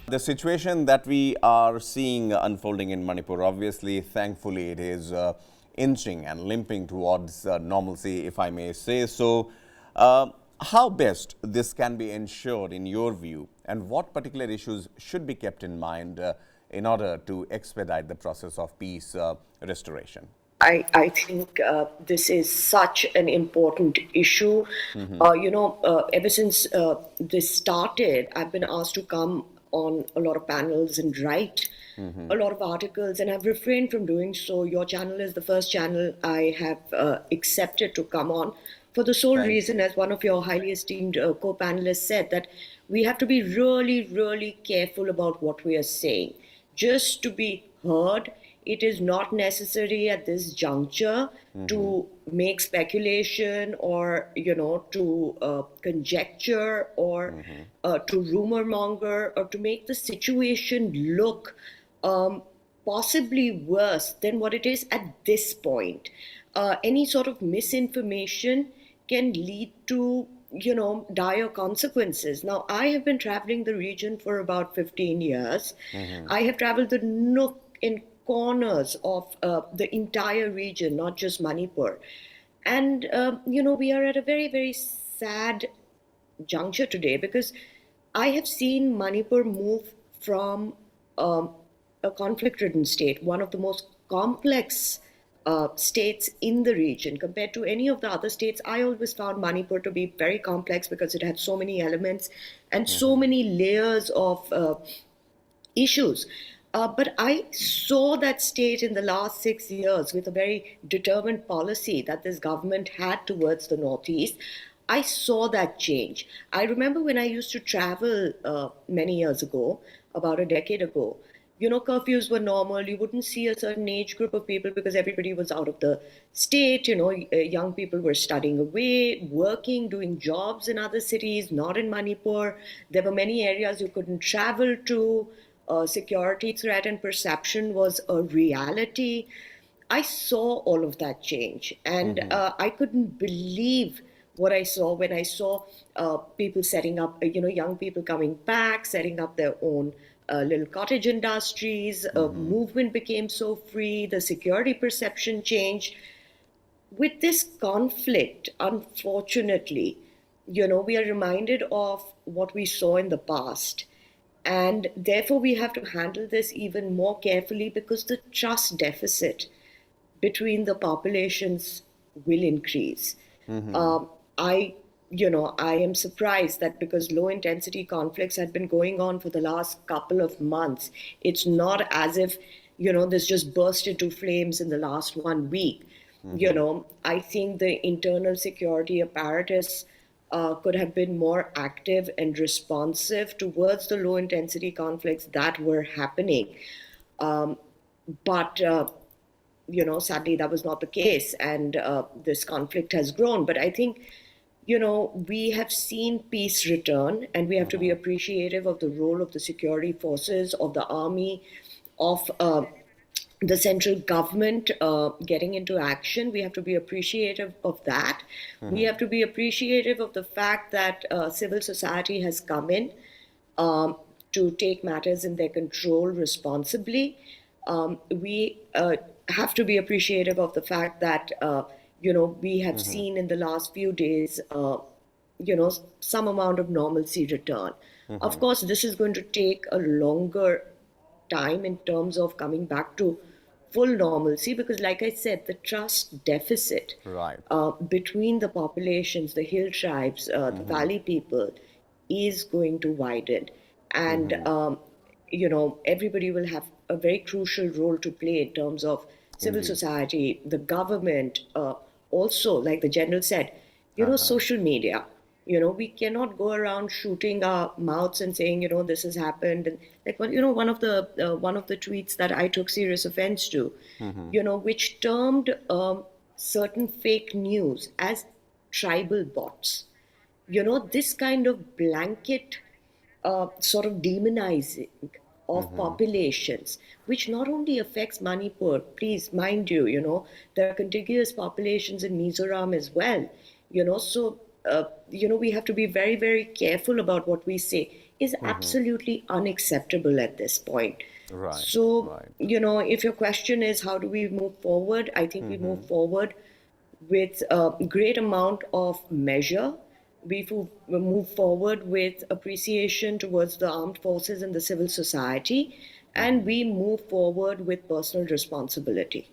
The situation that we are seeing unfolding in Manipur, obviously, thankfully, it is inching and limping towards normalcy, if I may say so. How best this can be ensured in your view, and what particular issues should be kept in mind in order to expedite the process of peace restoration? I think this is such an important issue. Ever since this started, I've been asked to come on a lot of panels and write a lot of articles, and I've refrained from doing so. Your channel is the first channel I have accepted to come on for the sole Thank reason, you. as one of your highly esteemed co panelists said, that we have to be really, really careful about what we are saying just to be heard. It is not necessary at this juncture to make speculation or, to conjecture or to rumor monger or to make the situation look possibly worse than what it is at this point. Any sort of misinformation can lead to dire consequences. Now, I have been traveling the region for about 15 years. I have traveled the nook and corners of the entire region, not just Manipur. And we are at a very, very sad juncture today, because I have seen Manipur move from a conflict ridden state, one of the most complex states in the region compared to any of the other states. I always found Manipur to be very complex because it had so many elements and so many layers of issues. But I saw that state in the last 6 years with a very determined policy that this government had towards the Northeast. I saw that change. I remember when I used to travel many years ago, about a decade ago, curfews were normal. You wouldn't see a certain age group of people because everybody was out of the state. Young people were studying away, working, doing jobs in other cities, not in Manipur. There were many areas you couldn't travel to. Security threat and perception was a reality. I saw all of that change, and I couldn't believe what I saw when I saw people setting up, young people coming back, setting up their own little cottage industries. Movement became so free, the security perception changed. With this conflict, unfortunately, we are reminded of what we saw in the past. And therefore, we have to handle this even more carefully because the trust deficit between the populations will increase. I, I am surprised that because low intensity conflicts had been going on for the last couple of months, it's not as if, this just burst into flames in the last 1 week. I think the internal security apparatus could have been more active and responsive towards the low intensity conflicts that were happening. But sadly, that was not the case, and this conflict has grown. But I think, we have seen peace return, and we have to be appreciative of the role of the security forces, of the army, of the central government getting into action. We have to be appreciative of that. We have to be appreciative of the fact that civil society has come in to take matters in their control responsibly. We have to be appreciative of the fact that, we have seen in the last few days, some amount of normalcy return. Of course, this is going to take a longer time in terms of coming back to full normalcy because, like I said, the trust deficit Right. between the populations, the hill tribes, the valley people, is going to widen. And, everybody will have a very crucial role to play in terms of civil Indeed. society, the government, also, like the general said, social media. We cannot go around shooting our mouths and saying, this has happened. And like, one of the tweets that I took serious offense to, which termed certain fake news as tribal bots. This kind of blanket sort of demonizing of populations, which not only affects Manipur, please mind you, there are contiguous populations in Mizoram as well, so we have to be very, very careful about what we say, is absolutely unacceptable at this point. Right, So, right. if your question is how do we move forward, I think we move forward with a great amount of measure. We move forward with appreciation towards the armed forces and the civil society, and we move forward with personal responsibility.